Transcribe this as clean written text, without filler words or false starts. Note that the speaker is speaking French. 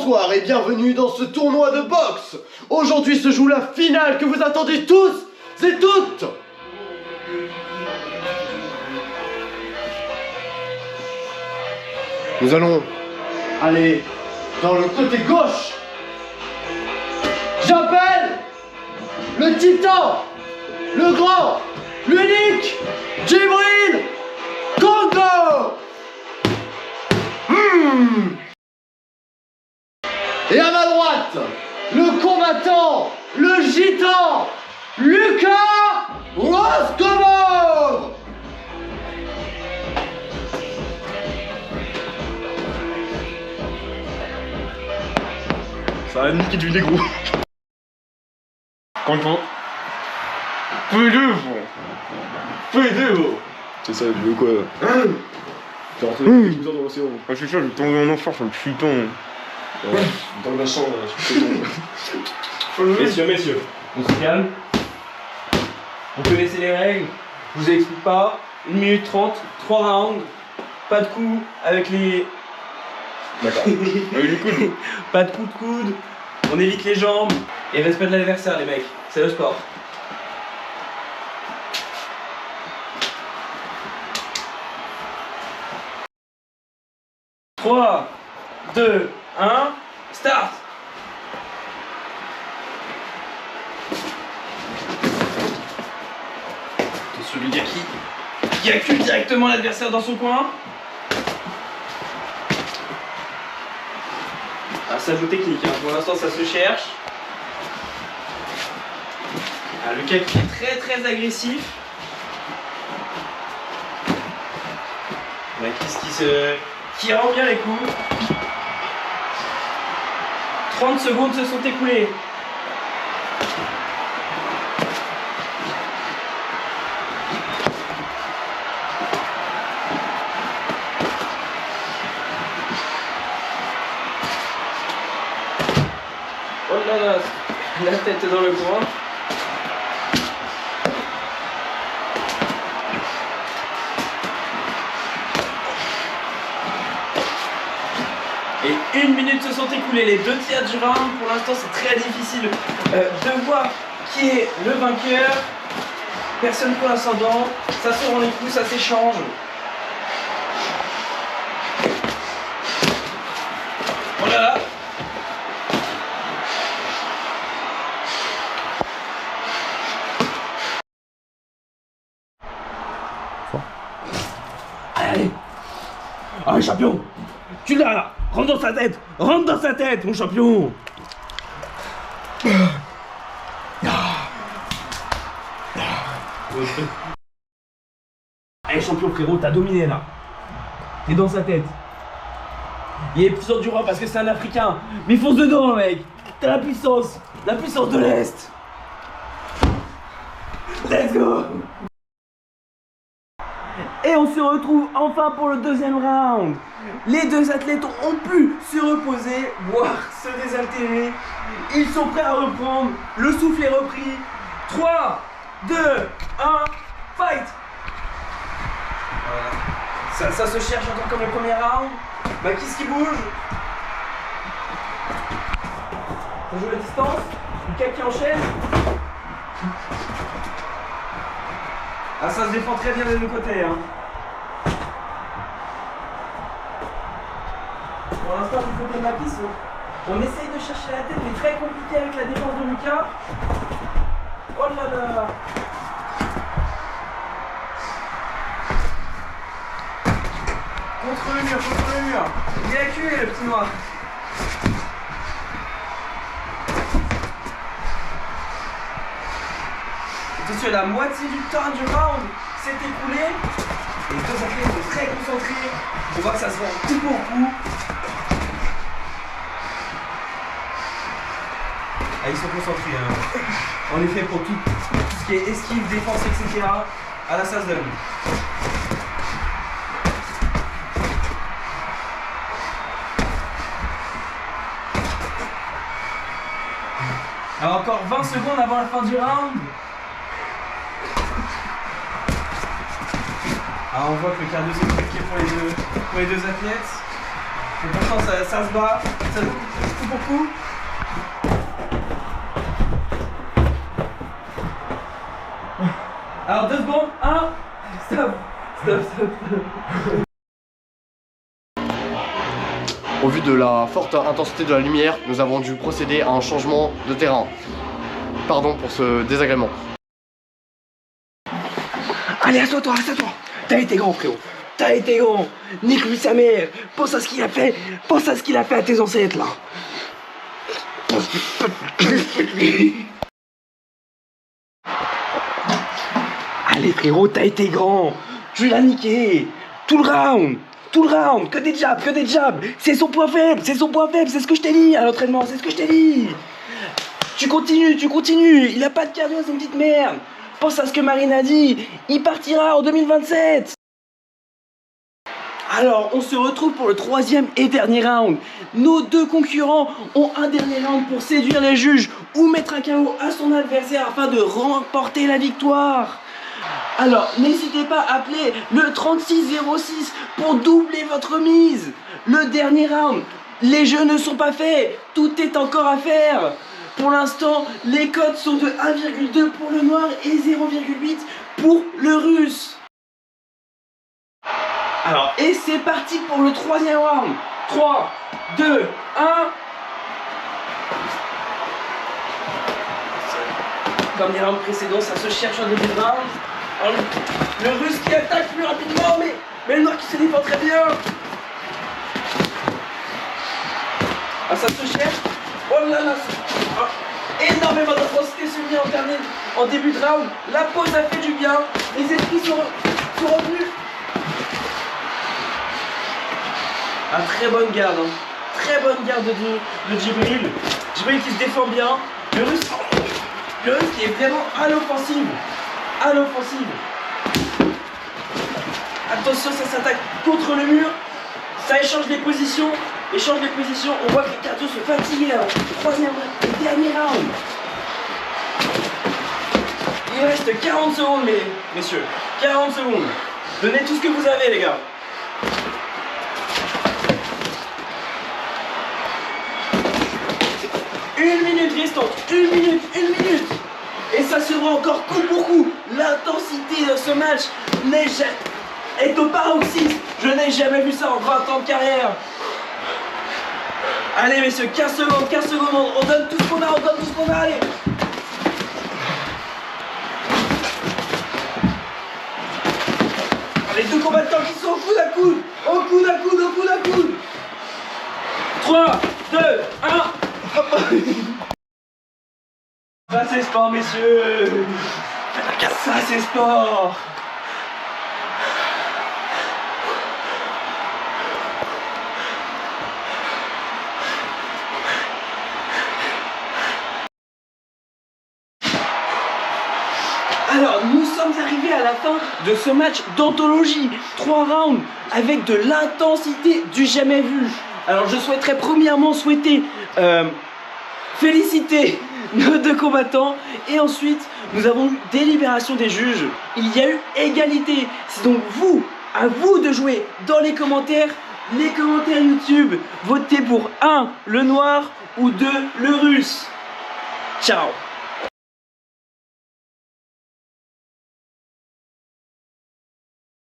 Bonsoir et bienvenue dans ce tournoi de boxe. Aujourd'hui se joue la finale que vous attendez tous et toutes. Nous allons aller dans le côté gauche. J'appelle le titan, le grand, l'unique, Djibril Congo. Et à ma droite, le combattant, le gitan, Lucas Roscommode. Ça a niqué du négro. Content. Peu-deux. C'est ça, tu veux quoi? T'es rentré des cousins dans l'océan. Ah, je suis sûr, je vais tomber en enfer sur le putain. Dans le machin, là, je suis messieurs, on se calme. Vous connaissez les règles, je vous explique pas. 1 minute 30, 3 rounds, pas de coups avec les. D'accord. Avec les coudes. Pas de coups de coude, on évite les jambes et respect de l'adversaire, les mecs, c'est le sport. « 3, 2, 1, start !» Attention le gars qui accule directement l'adversaire dans son coin. Ah, ça joue technique, hein. Pour l'instant ça se cherche. Ah, le gars qui est très agressif. Ouais, qui rend bien les coups. 30 secondes se sont écoulées. Oh là là, la tête dans le coin. Et 1 minute se sont écoulées, les 2 tiers du round. Pour l'instant, c'est très difficile de voir qui est le vainqueur. Personne pour l'ascendant. Ça se rend les coups, ça s'échange. Oh là là. Allez. Allez, champion. Tu l'as. Rentre dans sa tête! Rentre dans sa tête, mon champion! Allez, champion, frérot, t'as dominé là. T'es dans sa tête. Il est plus endurant parce que c'est un Africain. Mais fonce dedans, mec! T'as la puissance de l'Est! Let's go! Et on se retrouve enfin pour le deuxième round. Les deux athlètes ont pu se reposer, voire se désaltérer. Ils sont prêts à reprendre. Le souffle est repris. 3, 2, 1, fight! Voilà. Ça se cherche encore comme le premier round. Bah, qui bouge? Ça joue la distance. Lucas qui enchaîne. Ah, ça se défend très bien des deux côtés, hein. Pour l'instant, du côté de la piste, on essaye de chercher la tête, mais très compliqué avec la défense de Lucas. Oh là là! Contre le mur. Il est acculé, le petit noir. Attention, la moitié du temps du round s'est écoulé. Les deux athlètes sont très concentrés. On voit que ça se vend coup pour coup. Ah, ils sont concentrés. Hein. En effet, pour tout ce qui est esquive, défense, etc. Ah là, ça se donne. Alors encore 20 secondes avant la fin du round. Ah, on voit que le cardio c'est compliqué pour les deux athlètes. Mais pourtant ça se bat, ça coup pour coup. Alors 2 secondes, 1, stop. Au vu de la forte intensité de la lumière, nous avons dû procéder à un changement de terrain. Pardon pour ce désagrément. Allez, assois-toi. T'as été grand, frérot. T'as été grand. Nique-lui sa mère. Pense à ce qu'il a fait. Pense à ce qu'il a fait à tes ancêtres, là. Allez, frérot, t'as été grand. Tu l'as niqué. Tout le round. Que des jabs. C'est son point faible. C'est ce que je t'ai dit à l'entraînement. C'est ce que je t'ai dit. Tu continues. Il a pas de cardio, c'est une petite merde. Pense à ce que Marine a dit. Il partira en 2027. Alors, on se retrouve pour le 3e et dernier round. Nos 2 concurrents ont un dernier round pour séduire les juges ou mettre un KO à son adversaire afin de remporter la victoire. Alors, n'hésitez pas à appeler le 3606 pour doubler votre mise. Le dernier round, les jeux ne sont pas faits, tout est encore à faire. Pour l'instant, les codes sont de 1,2 pour le noir et 0,8 pour le russe. Alors, et c'est parti pour le 3e round. 3, 2, 1. Comme les rounds précédents, ça se cherche en début de round. Alors, le russe qui attaque plus rapidement, mais le noir qui se défend très bien. Ah, ça se cherche. Oh là là, énormément d'intensité se met en début de round. La pause a fait du bien. Les esprits sont revenus. Ah, très bonne garde. Très bonne garde de Djibril. Djibril qui se défend bien. Le russe qui est vraiment à l'offensive. Attention, ça s'attaque contre le mur. Ça échange les positions. On voit que les cardios sont fatigués là. 3e et dernier round. Il reste 40 secondes, messieurs. 40 secondes. Donnez tout ce que vous avez, les gars. Une minute restante. Une minute. Et ça sera encore coup pour coup. L'intensité de ce match est au paroxysme. Je n'ai jamais vu ça en 20 ans de carrière. Allez messieurs, 15 secondes, on donne tout ce qu'on a, allez. Les 2 combattants qui sont au coude à coude. 3, 2, 1. Ça c'est sport messieurs. Ça c'est sport. Alors, nous sommes arrivés à la fin de ce match d'anthologie. 3 rounds avec de l'intensité du jamais vu. Alors, je souhaiterais premièrement féliciter nos 2 combattants. Et ensuite, nous avons eu délibération des juges. Il y a eu égalité. C'est donc à vous de jouer dans les commentaires. Les commentaires YouTube. Votez pour 1, le noir ou 2, le russe. Ciao.